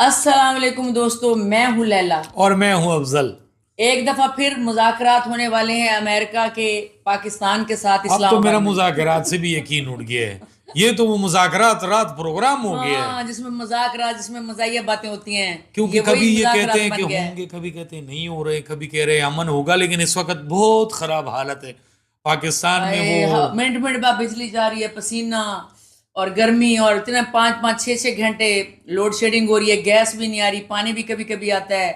السلام علیکم دوستو، میں ہوں لیلا اور میں ہوں افضل۔ ایک دفعہ پھر مذاکرات ہونے والے ہیں امریکہ کے پاکستان کے ساتھ اب اسلام تو میرا آباد میں۔ مذاکرات سے بھی یقین اٹھ گیا ہے، یہ تو وہ مذاکرات رات پروگرام ہو گیا ہے، جس میں مذاکرات، جس میں مزاحیہ باتیں ہوتی ہیں، کیونکہ وہی کبھی یہ مذاکرات کہتے ہیں کہ بن گیا ہے۔ ہوں گے، کبھی کہتے ہیں نہیں ہو رہے، کبھی کہہ رہے ہیں امن ہوگا، لیکن اس وقت بہت خراب حالت ہے پاکستان میں۔ وہ منٹ منٹ بعد بجلی جا رہی ہے، پسینہ اور گرمی، اور اتنا 5-5 6 گھنٹے لوڈ شیڈنگ ہو رہی ہے، گیس بھی نہیں آ رہی، پانی بھی کبھی کبھی آتا ہے۔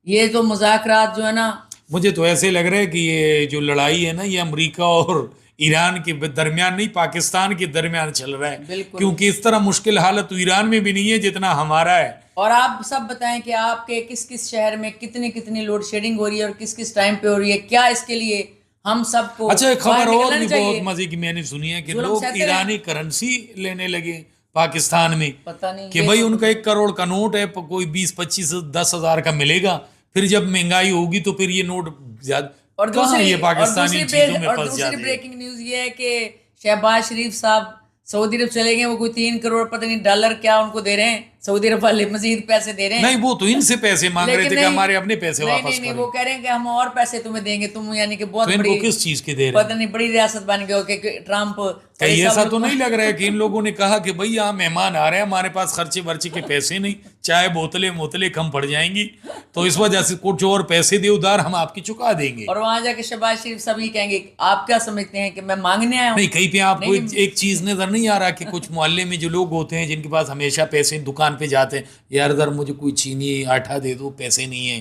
یہ تو مذاکرات جو ہے نا، مجھے تو ایسے لگ رہا ہے کہ یہ جو لڑائی ہے نا، یہ امریکہ اور ایران کے درمیان نہیں، پاکستان کے درمیان چل رہا ہے، بالکل۔ کیونکہ اس طرح مشکل حالت تو ایران میں بھی نہیں ہے جتنا ہمارا ہے۔ اور آپ سب بتائیں کہ آپ کے کس کس شہر میں کتنی لوڈ شیڈنگ ہو رہی ہے اور کس کس ٹائم پہ ہو رہی ہے، کیا اس کے لیے ہم سب کو اچھا، ایک خبر اور بھی چاہیے؟ بہت مزے کی میں نے سنی ہے کہ ظلم لوگ سہتے ایرانی کرنسی لینے لگے پاکستان میں، پتہ نہیں کہ بھائی ان کا 1 کروڑ کا نوٹ ہے، کوئی 20-25-10 ہزار کا ملے گا، پھر جب مہنگائی ہوگی تو پھر یہ نوٹ زیادہ اور کہاں یہ پاکستانی چیزوں میں اور پھنس دوسری جاتے ہیں۔ بریکنگ نیوز یہ ہے کہ شہباز شریف صاحب سعودی عرب چلے گئے، وہ کوئی 3 کروڑ پتہ نہیں ڈالر کیا ان کو دے رہے ہیں، سعودی عرب والے مزید پیسے دے رہے ہیں۔ نہیں، وہ تو ان سے پیسے مانگ رہے تھے کہ ہمارے اپنے پیسے واپس نہیں، کریں، وہ کہہ رہے ہیں کہ ہم اور پیسے تمہیں دیں گے، تم یعنی کہ بہت تو ان کو بڑی، کس چیز کے دے رہے پتہ ہیں؟ نہیں بڑی ریاست بن گئے ہو کہ ٹرمپ۔ کہیں ایسا تو نہیں لگ رہا ہے کہ ان لوگوں نے کہا کہ بھائی یہاں مہمان آ رہے ہیں، ہمارے پاس خرچے ورچے کے پیسے نہیں، چائے بوتلیں کم پڑ جائیں گی، تو اس وجہ سے کچھ اور پیسے دے ادھار، ہم آپ کی چکا دیں گے۔ اور وہاں جا کے شہباز شریف سب یہ کہیں گے آپ کیا سمجھتے ہیں کہ میں مانگنے آیا ہوں؟ نہیں، کہیں پہ آپ کو ایک چیز نظر نہیں آ رہا کہ کچھ محلے میں جو لوگ ہوتے ہیں جن کے پاس ہمیشہ پیسے دکان پہ جاتے ہیں، یار ادھر مجھے کوئی چینی آٹا دے دو، پیسے نہیں ہیں،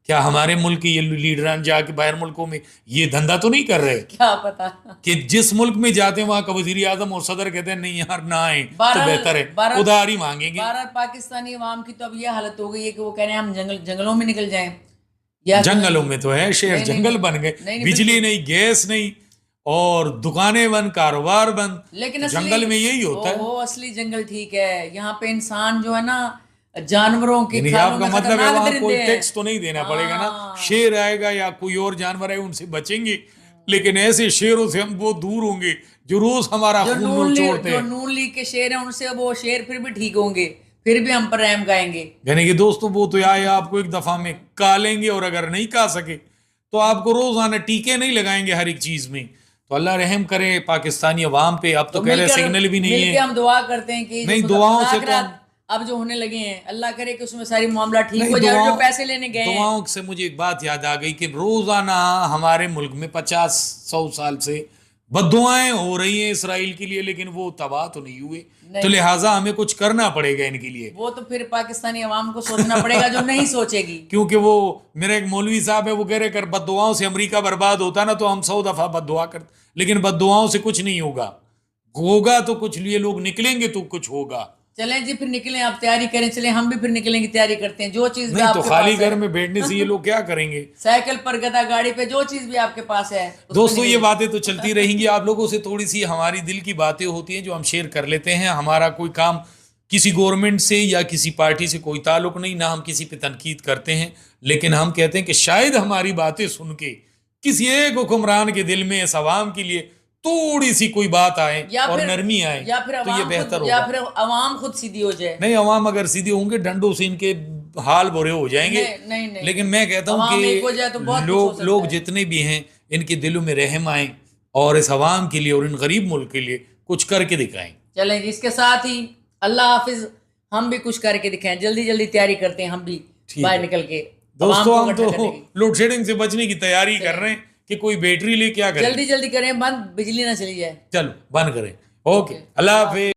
کیا ہمارے ملک کے یہ لیڈران جا کے باہر ملکوں میں یہ دھندا تو نہیں کر رہے کیا پتا کہ جس ملک میں جاتے ہیں وہاں کا وزیر اعظم اور صدر کہتے ہیں نہیں یار نہ آئیں تو بہتر ہے، ادھار ہی مانگیں گے۔ بہرحال پاکستانی عوام کی تو اب یہ حالت ہو گئی ہے کہ وہ کہہ رہے ہیں ہم جنگلوں میں نکل جائیں، یا جنگلوں میں تو ہے، شہر جنگل بن گئے، بجلی نہیں، گیس نہیں، اور دکانیں بند، کاروبار بند، لیکن جنگل میں یہی ہوتا ہے۔ وہ اصلی جنگل ٹھیک ہے، یہاں پہ انسان جو ہے نا جانوروں کی یعنی کھالوں آپ کا میں مطلب ہے خطرناک وہاں درندے کوئی ہیں۔ ٹیکس تو نہیں دینا پڑے گا نا، شیر آئے گا یا کوئی اور جانور ہے ان سے بچیں گے، لیکن ایسے شیروں سے ہم بہت دور ہوں گے جو روز ہمارا خون نچوڑتے ہیں۔ جو نون لیگ کے شیر ہیں ان سے وہ شیر پھر بھی ٹھیک ہوں گے، پھر بھی ہم پر رحم گائیں گے۔ یعنی کہ دوستو وہ تو آپ کو ایک دفعہ میں کہا لیں گے، اور اگر نہیں کہا سکے تو آپ کو روزانہ ٹیکے نہیں لگائیں گے ہر ایک چیز میں۔ تو اللہ رحم کرے پاکستانی عوام پہ۔ اب تو کہہ رہے سگنل بھی نہیں ہے، ہم دعا کرتے ہیں کہ نہیں دعاؤں سے تو اب جو ہونے لگے ہیں اللہ کرے کہ اس میں ساری معاملہ ٹھیک ہو جائے، جو پیسے لینے گئے ہیں۔ دعاؤں سے مجھے ایک بات یاد آ گئی کہ روزانہ ہمارے ملک میں 50-100 سال سے بد دعائیں ہو رہی ہیں اسرائیل کے لیے، لیکن وہ تباہ تو نہیں ہوئے، تو لہٰذا ہمیں کچھ کرنا پڑے گا ان کے لیے۔ وہ تو پھر پاکستانی عوام کو سوچنا پڑے گا جو نہیں سوچے گی، کیونکہ وہ میرا ایک مولوی صاحب ہے، وہ کہہ رہے کہ بد دعاؤں سے امریکہ برباد ہوتا نا تو ہم 100 دفعہ بد دعا کرتے، لیکن بد دعاؤں سے کچھ نہیں ہوگا تو کچھ لیے لوگ نکلیں گے تو کچھ ہوگا۔ چلیں جی پھر نکلیں، آپ تیاری کریں، چلیں ہم بھی پھر نکلیں کی تیاری کرتے ہیں، جو چیز نہیں تو خالی گھر میں بیٹھنے سے یہ لوگ کیا کریں گے؟ سائیکل پر، گدا گاڑی پہ، جو چیز بھی آپ کے پاس ہے۔ دوستو یہ باتیں تو چلتی رہیں گی، آپ لوگوں سے تھوڑی سی ہماری دل کی باتیں ہوتی ہیں جو ہم شیئر کر لیتے ہیں۔ ہمارا کوئی کام کسی گورنمنٹ سے یا کسی پارٹی سے کوئی تعلق نہیں، نہ ہم کسی پہ تنقید کرتے ہیں، لیکن ہم کہتے ہیں کہ شاید ہماری باتیں سن کے کسی ایک حکمران کے دل میں اس عوام کے لیے تھوڑی سی کوئی بات آئے اور نرمی آئے تو یہ بہتر ہوگا۔ یا پھر عوام خود سیدھی ہو جائے۔ نہیں، عوام اگر سیدھے ہوں گے ڈنڈوں سے ان کے حال برے ہو جائیں گے، لیکن میں کہتا ہوں کہ لوگ جتنے بھی ہیں ان کے دلوں میں رحم آئیں اور اس عوام کے لیے اور ان غریب ملک کے لیے کچھ کر کے دکھائیں۔ چلیں جی، اس کے ساتھ ہی اللہ حافظ، ہم بھی کچھ کر کے دکھائیں، جلدی تیاری کرتے ہیں ہم بھی باہر نکل کے۔ دوستو ہم تو لوڈ شیڈنگ سے بچنے کی تیاری کر رہے ہیں کہ کوئی بیٹری لے کیا کریں، جلدی کریں، بند بجلی نہ چلی جائے۔ چلو بند کریں۔ اوکے، اللہ حافظ۔